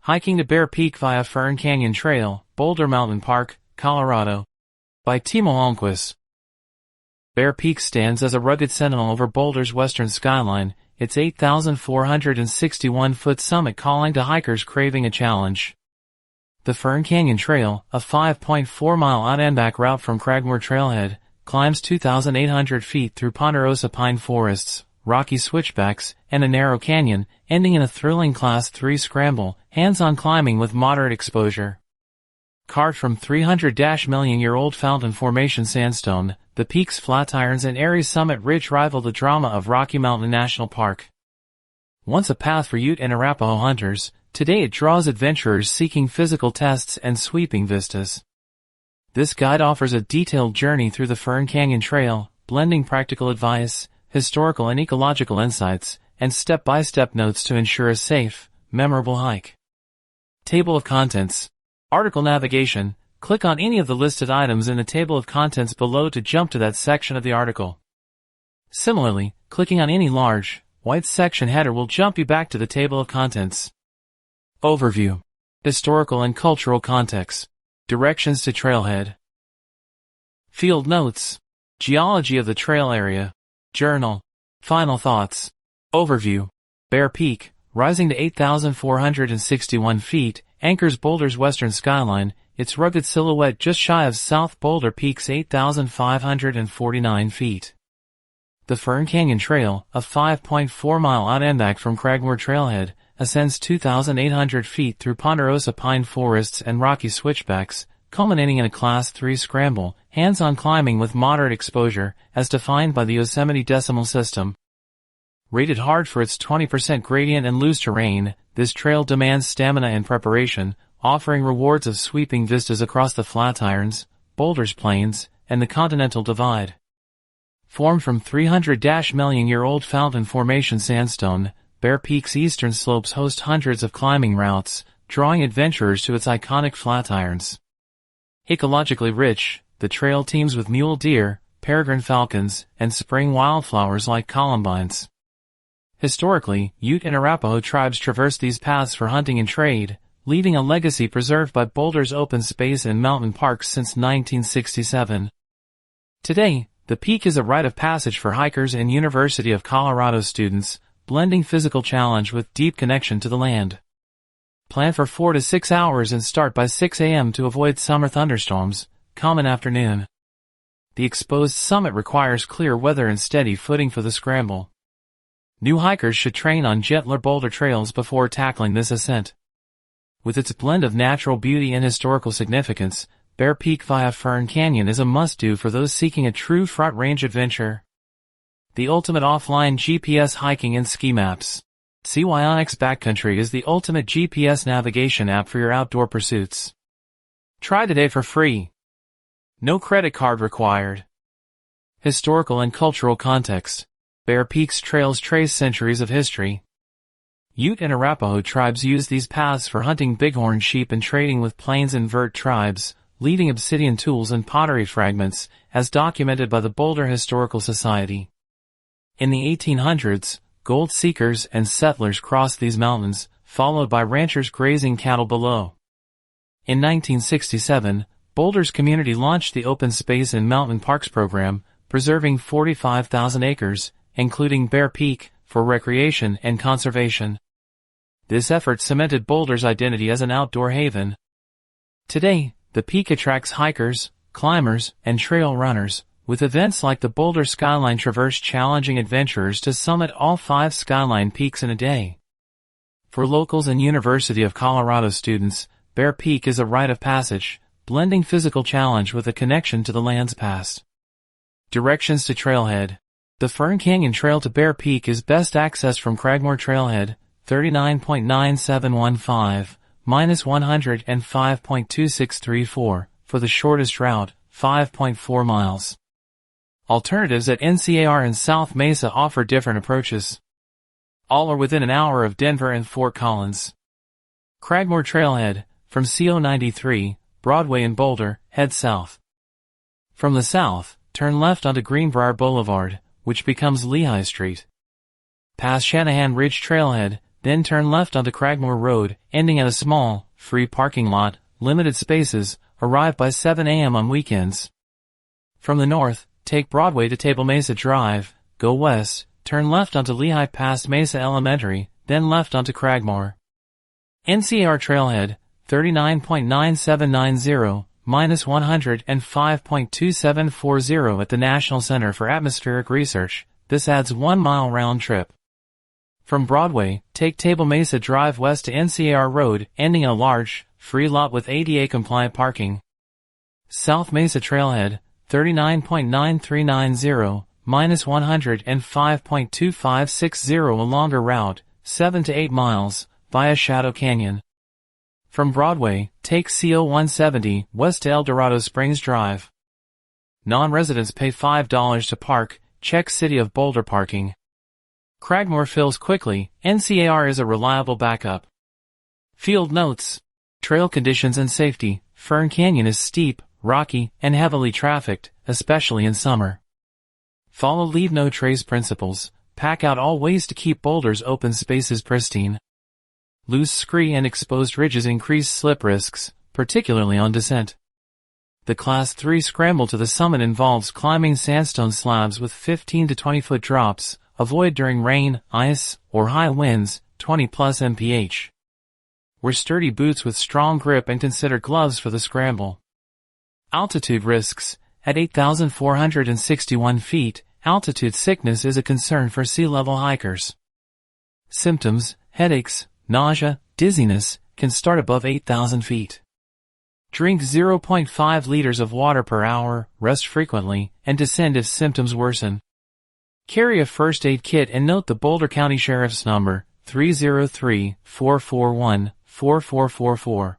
Hiking to Bear Peak via Fern Canyon Trail, Boulder Mountain Park, Colorado. By Timo Almquist. Bear Peak stands as a rugged sentinel over Boulder's western skyline, its 8,461-foot summit calling to hikers craving a challenge. The Fern Canyon Trail, a 5.4-mile out-and-back route from Cragmore Trailhead, climbs 2,800 feet through ponderosa pine forests, rocky switchbacks, and a narrow canyon, ending in a thrilling Class 3 scramble, hands-on climbing with moderate exposure. Carved from 300-million-year-old fountain formation sandstone, the peak's flatirons and airy summit ridge rival the drama of Rocky Mountain National Park. Once a path for Ute and Arapaho hunters, today it draws adventurers seeking physical tests and sweeping vistas. This guide offers a detailed journey through the Fern Canyon Trail, blending practical advice, historical and ecological insights, and step-by-step notes to ensure a safe, memorable hike. Table of Contents. Article navigation. Click on any of the listed items in the table of contents below to jump to that section of the article. Similarly, clicking on any large, white section header will jump you back to the table of contents. Overview. Historical and cultural context. Directions to trailhead. Field notes. Geology of the trail area. Journal. Final thoughts. Overview. Bear Peak, rising to 8,461 feet, anchors Boulder's western skyline, its rugged silhouette just shy of South Boulder Peak's 8,549 feet. The Fern Canyon Trail, a 5.4-mile out-and-back from Cragmore Trailhead, ascends 2,800 feet through ponderosa pine forests and rocky switchbacks, culminating in a Class 3 scramble, hands-on climbing with moderate exposure, as defined by the Yosemite Decimal System. Rated hard for its 20% gradient and loose terrain, this trail demands stamina and preparation, offering rewards of sweeping vistas across the Flatirons, Boulder's Plains, and the Continental Divide. Formed from 300-million-year-old fountain formation sandstone, Bear Peak's eastern slopes host hundreds of climbing routes, drawing adventurers to its iconic Flatirons. Ecologically rich, the trail teems with mule deer, peregrine falcons, and spring wildflowers like columbines. Historically, Ute and Arapaho tribes traversed these paths for hunting and trade, leaving a legacy preserved by Boulder's open space and mountain parks since 1967. Today, the peak is a rite of passage for hikers and University of Colorado students, blending physical challenge with deep connection to the land. Plan for 4 to 6 hours and start by 6 a.m. to avoid summer thunderstorms, common afternoon. The exposed summit requires clear weather and steady footing for the scramble. New hikers should train on gentler boulder trails before tackling this ascent. With its blend of natural beauty and historical significance, Bear Peak via Fern Canyon is a must-do for those seeking a true front-range adventure. The ultimate offline GPS hiking and ski maps. See why Onyx Backcountry is the ultimate GPS navigation app for your outdoor pursuits. Try today for free. No credit card required. Historical and cultural context. Bear Peak's trails trace centuries of history. Ute and Arapaho tribes used these paths for hunting bighorn sheep and trading with Plains and Vert tribes, leaving obsidian tools and pottery fragments, as documented by the Boulder Historical Society. In the 1800s, gold seekers and settlers crossed these mountains, followed by ranchers grazing cattle below. In 1967, Boulder's community launched the Open Space and Mountain Parks program, preserving 45,000 acres, including Bear Peak, for recreation and conservation. This effort cemented Boulder's identity as an outdoor haven. Today, the peak attracts hikers, climbers, and trail runners, with events like the Boulder Skyline Traverse challenging adventurers to summit all 5 skyline peaks in a day. For locals and University of Colorado students, Bear Peak is a rite of passage, blending physical challenge with a connection to the land's past. Directions to trailhead. The Fern Canyon Trail to Bear Peak is best accessed from Cragmore Trailhead, 39.9715, -105.2634, for the shortest route, 5.4 miles. Alternatives at NCAR and South Mesa offer different approaches. All are within an hour of Denver and Fort Collins. Cragmore Trailhead, from CO93, Broadway in Boulder, head south. From the south, turn left onto Greenbrier Boulevard, which becomes Lehigh Street. Pass Shanahan Ridge Trailhead, then turn left onto Cragmore Road, ending at a small, free parking lot, limited spaces, arrive by 7 a.m. on weekends. From the north, take Broadway to Table Mesa Drive, go west, turn left onto Lehigh past Mesa Elementary, then left onto Cragmore. NCAR Trailhead, 39.9790, minus 105.2740 at the National Center for Atmospheric Research. This adds 1 mile round trip. From Broadway, take Table Mesa Drive west to NCAR Road, ending a large, free lot with ADA-compliant parking. South Mesa Trailhead, 39.9390, minus 105.2560, a longer route, 7 to 8 miles, via Shadow Canyon. From Broadway, take CO 170 west to El Dorado Springs Drive. Non-residents pay $5 to park, check City of Boulder parking. Cragmore fills quickly, NCAR is a reliable backup. Field notes. Trail conditions and safety. Fern Canyon is steep, rocky, and heavily trafficked, especially in summer. Follow leave no trace principles. Pack out all ways to keep Boulder's open spaces pristine. Loose scree and exposed ridges increase slip risks, particularly on descent. The Class 3 scramble to the summit involves climbing sandstone slabs with 15 to 20-foot drops. Avoid during rain, ice, or high winds, 20 plus mph. Wear sturdy boots with strong grip and consider gloves for the scramble. Altitude risks. At 8,461 feet, altitude sickness is a concern for sea-level hikers. Symptoms: headaches, nausea, dizziness, can start above 8,000 feet. Drink 0.5 liters of water per hour, rest frequently, and descend if symptoms worsen. Carry a first aid kit and note the Boulder County Sheriff's number, 303-441-4444.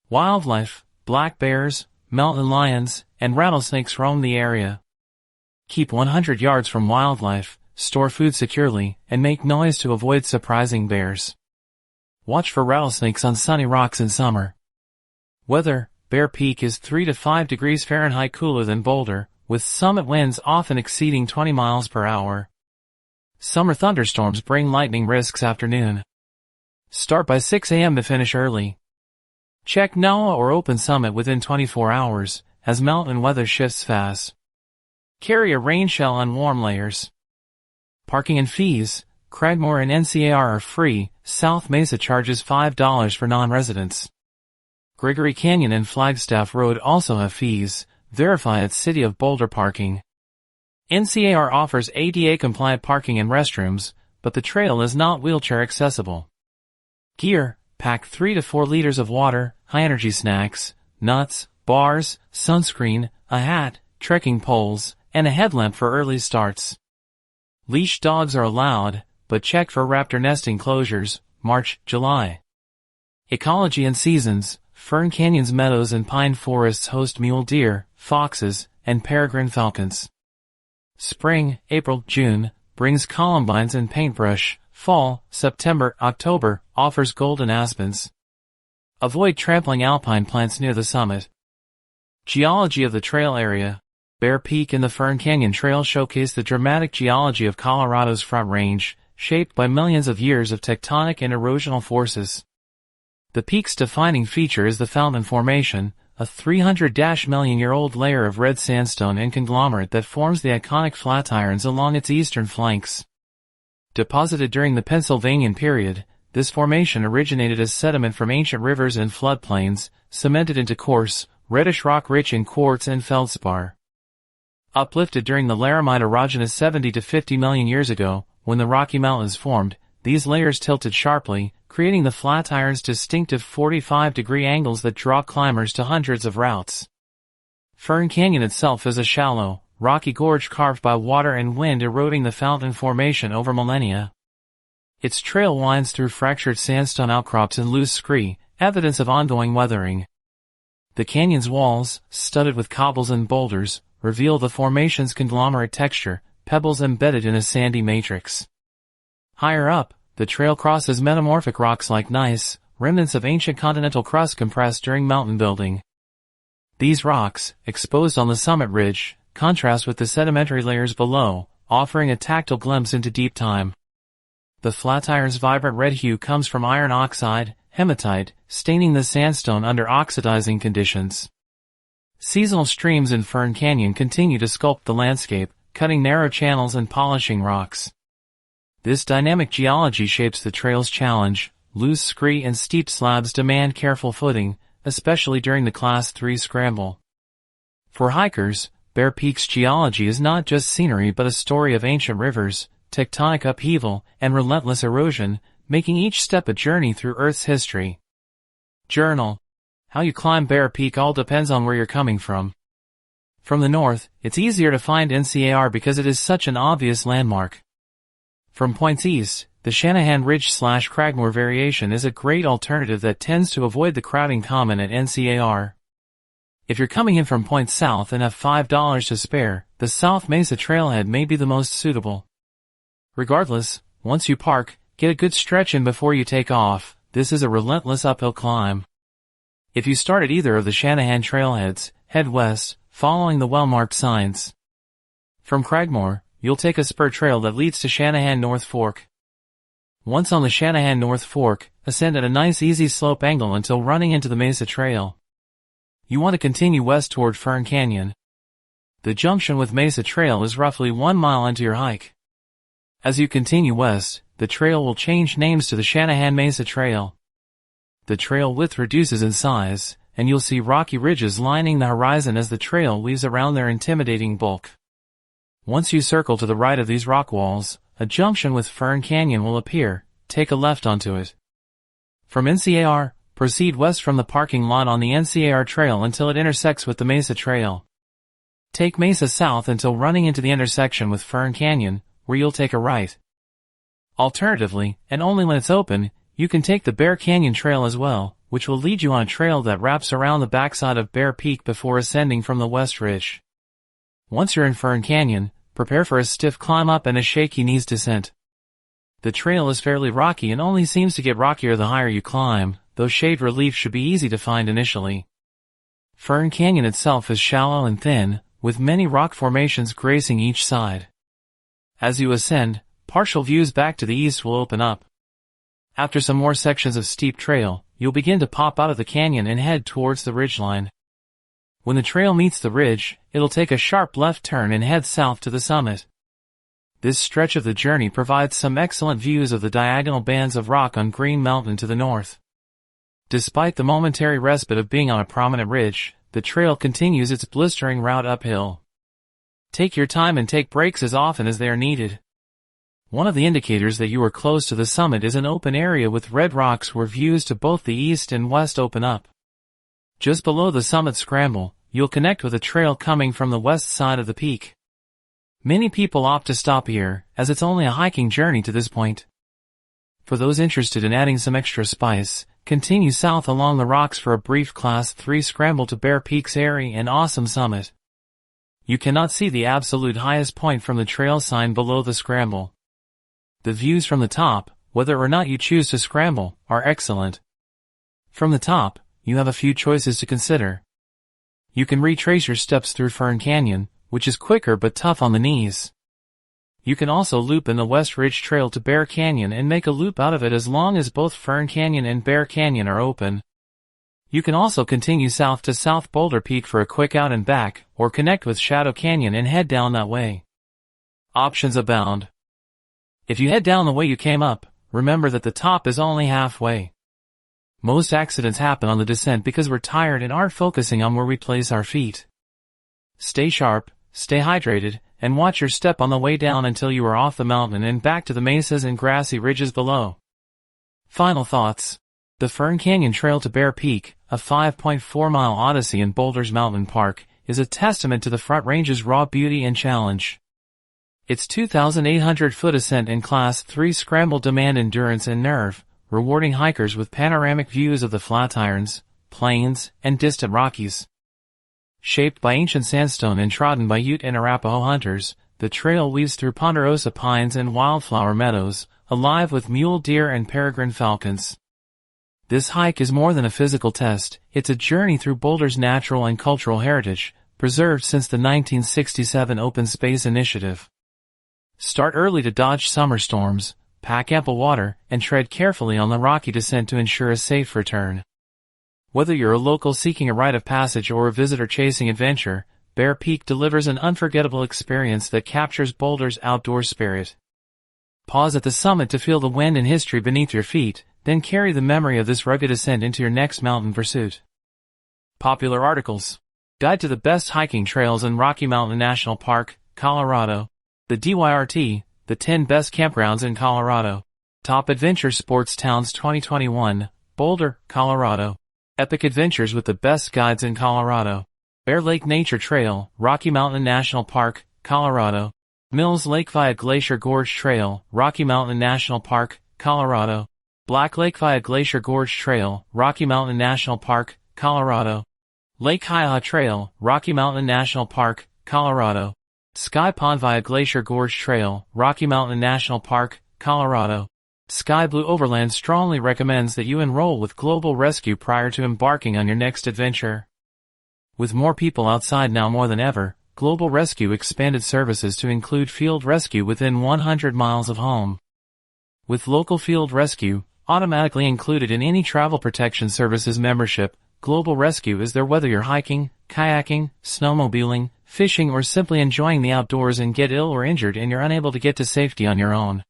Wildlife: black bears, mountain lions, and rattlesnakes roam the area. Keep 100 yards from wildlife, store food securely, and make noise to avoid surprising bears. Watch for rattlesnakes on sunny rocks in summer. Weather: Bear Peak is 3 to 5 degrees Fahrenheit cooler than Boulder, with summit winds often exceeding 20 miles per hour. Summer thunderstorms bring lightning risks afternoon. Start by 6 a.m. to finish early. Check NOAA or Open Summit within 24 hours, as mountain weather shifts fast. Carry a rain shell on warm layers. Parking and fees: Cragmore and NCAR are free, South Mesa charges $5 for non-residents. Gregory Canyon and Flagstaff Road also have fees. Verify at City of Boulder parking. NCAR offers ADA-compliant parking and restrooms, but the trail is not wheelchair accessible. Gear: pack 3 to 4 liters of water, high-energy snacks, nuts, bars, sunscreen, a hat, trekking poles, and a headlamp for early starts. Leash dogs are allowed, but check for raptor nesting closures, March, July. Ecology and seasons: Fern Canyon's meadows and pine forests host mule deer, foxes, and peregrine falcons. Spring, April, June, brings columbines and paintbrush. Fall, September, October, offers golden aspens. Avoid trampling alpine plants near the summit. Geology of the trail area: Bear Peak and the Fern Canyon Trail showcase the dramatic geology of Colorado's Front Range, shaped by millions of years of tectonic and erosional forces. The peak's defining feature is the Fountain Formation, a 300-million-year-old layer of red sandstone and conglomerate that forms the iconic Flatirons along its eastern flanks. Deposited during the Pennsylvanian period, this formation originated as sediment from ancient rivers and floodplains, cemented into coarse, reddish rock rich in quartz and feldspar. Uplifted during the Laramide erogenous 70 to 50 million years ago, when the Rocky Mountains formed, these layers tilted sharply, creating the Flatirons' distinctive 45-degree angles that draw climbers to hundreds of routes. Fern Canyon itself is a shallow, rocky gorge carved by water and wind eroding the Fountain Formation over millennia. Its trail winds through fractured sandstone outcrops and loose scree, evidence of ongoing weathering. The canyon's walls, studded with cobbles and boulders, reveal the formation's conglomerate texture, pebbles embedded in a sandy matrix. Higher up, the trail crosses metamorphic rocks like gneiss, remnants of ancient continental crust compressed during mountain building. These rocks, exposed on the summit ridge, contrast with the sedimentary layers below, offering a tactile glimpse into deep time. The Flatiron's vibrant red hue comes from iron oxide, hematite, staining the sandstone under oxidizing conditions. Seasonal streams in Fern Canyon continue to sculpt the landscape, cutting narrow channels and polishing rocks. This dynamic geology shapes the trail's challenge. Loose scree and steep slabs demand careful footing, especially during the Class 3 scramble. For hikers, Bear Peak's geology is not just scenery but a story of ancient rivers, tectonic upheaval, and relentless erosion, making each step a journey through Earth's history. Journal. How you climb Bear Peak all depends on where you're coming from. From the north, it's easier to find NCAR because it is such an obvious landmark. From points east, the Shanahan Ridge/Cragmore variation is a great alternative that tends to avoid the crowding common at NCAR. If you're coming in from points south and have $5 to spare, the South Mesa Trailhead may be the most suitable. Regardless, once you park, get a good stretch in before you take off. This is a relentless uphill climb. If you start at either of the Shanahan trailheads, head west, following the well-marked signs. From Cragmore, you'll take a spur trail that leads to Shanahan North Fork. Once on the Shanahan North Fork, ascend at a nice easy slope angle until running into the Mesa Trail. You want to continue west toward Fern Canyon. The junction with Mesa Trail is roughly 1 mile into your hike. As you continue west, the trail will change names to the Shanahan Mesa Trail. The trail width reduces in size, and you'll see rocky ridges lining the horizon as the trail weaves around their intimidating bulk. Once you circle to the right of these rock walls, a junction with Fern Canyon will appear. Take a left onto it. From NCAR, proceed west from the parking lot on the NCAR Trail until it intersects with the Mesa Trail. Take Mesa south until running into the intersection with Fern Canyon, where you'll take a right. Alternatively, and only when it's open, you can take the Bear Canyon Trail as well, which will lead you on a trail that wraps around the backside of Bear Peak before ascending from the West Ridge. Once you're in Fern Canyon, prepare for a stiff climb up and a shaky knees descent. The trail is fairly rocky and only seems to get rockier the higher you climb, though shade relief should be easy to find initially. Fern Canyon itself is shallow and thin, with many rock formations gracing each side. As you ascend, partial views back to the east will open up. After some more sections of steep trail, you'll begin to pop out of the canyon and head towards the ridgeline. When the trail meets the ridge, it'll take a sharp left turn and head south to the summit. This stretch of the journey provides some excellent views of the diagonal bands of rock on Green Mountain to the north. Despite the momentary respite of being on a prominent ridge, the trail continues its blistering route uphill. Take your time and take breaks as often as they are needed. One of the indicators that you are close to the summit is an open area with red rocks where views to both the east and west open up. Just below the summit scramble, you'll connect with a trail coming from the west side of the peak. Many people opt to stop here, as it's only a hiking journey to this point. For those interested in adding some extra spice, continue south along the rocks for a brief Class 3 scramble to Bear Peak's airy and awesome summit. You cannot see the absolute highest point from the trail sign below the scramble. The views from the top, whether or not you choose to scramble, are excellent. From the top, you have a few choices to consider. You can retrace your steps through Fern Canyon, which is quicker but tough on the knees. You can also loop in the West Ridge Trail to Bear Canyon and make a loop out of it as long as both Fern Canyon and Bear Canyon are open. You can also continue south to South Boulder Peak for a quick out and back, or connect with Shadow Canyon and head down that way. Options abound. If you head down the way you came up, remember that the top is only halfway. Most accidents happen on the descent because we're tired and aren't focusing on where we place our feet. Stay sharp, stay hydrated, and watch your step on the way down until you are off the mountain and back to the mesas and grassy ridges below. Final thoughts. The Fern Canyon Trail to Bear Peak, a 5.4-mile odyssey in Boulder's Mountain Park, is a testament to the Front Range's raw beauty and challenge. Its 2,800-foot ascent in Class 3 scramble demand endurance and nerve, rewarding hikers with panoramic views of the Flatirons, plains, and distant Rockies. Shaped by ancient sandstone and trodden by Ute and Arapaho hunters, the trail weaves through ponderosa pines and wildflower meadows, alive with mule deer and peregrine falcons. This hike is more than a physical test, it's a journey through Boulder's natural and cultural heritage, preserved since the 1967 Open Space Initiative. Start early to dodge summer storms, pack ample water, and tread carefully on the rocky descent to ensure a safe return. Whether you're a local seeking a rite of passage or a visitor chasing adventure, Bear Peak delivers an unforgettable experience that captures Boulder's outdoor spirit. Pause at the summit to feel the wind and history beneath your feet, then carry the memory of this rugged ascent into your next mountain pursuit. Popular articles. Guide to the best hiking trails in Rocky Mountain National Park, Colorado. The DYRT, the 10 best campgrounds in Colorado. Top Adventure Sports Towns 2021, Boulder, Colorado. Epic adventures with the best guides in Colorado. Bear Lake Nature Trail, Rocky Mountain National Park, Colorado. Mills Lake via Glacier Gorge Trail, Rocky Mountain National Park, Colorado. Black Lake via Glacier Gorge Trail, Rocky Mountain National Park, Colorado. Lake Hiaha Trail, Rocky Mountain National Park, Colorado. Sky Pond via Glacier Gorge Trail, Rocky Mountain National Park, Colorado. Sky Blue Overland strongly recommends that you enroll with Global Rescue prior to embarking on your next adventure. With more people outside now more than ever, Global Rescue expanded services to include field rescue within 100 miles of home. With local field rescue, automatically included in any travel protection services membership, Global Rescue is there whether you're hiking, kayaking, snowmobiling, fishing or simply enjoying the outdoors and get ill or injured and you're unable to get to safety on your own.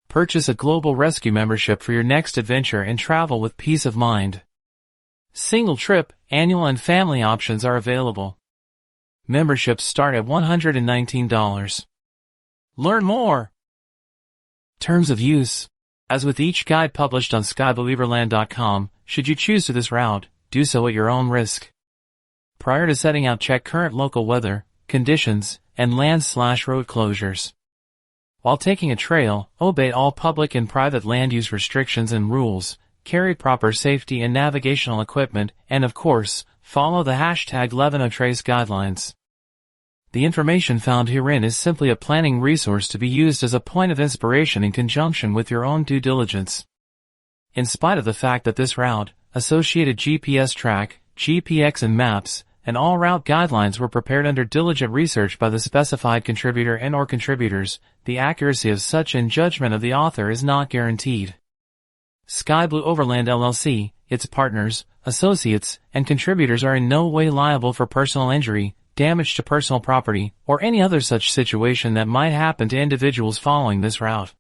Purchase a Global Rescue membership for your next adventure and travel with peace of mind. Single trip, annual and family options are available. Memberships start at $119. Learn more. Terms of use. As with each guide published on skybluebeaverland.com, should you choose to this route, do so at your own risk. Prior to setting out, check current local weather, conditions, and land/road closures. While taking a trail, obey all public and private land use restrictions and rules, carry proper safety and navigational equipment, and of course, follow the #LevenoTrace guidelines. The information found herein is simply a planning resource to be used as a point of inspiration in conjunction with your own due diligence. In spite of the fact that this route, associated GPS track, GPX and maps, and all route guidelines were prepared under diligent research by the specified contributor and/or contributors, the accuracy of such and judgment of the author is not guaranteed. Sky Blue Overland LLC, its partners, associates, and contributors are in no way liable for personal injury, damage to personal property, or any other such situation that might happen to individuals following this route.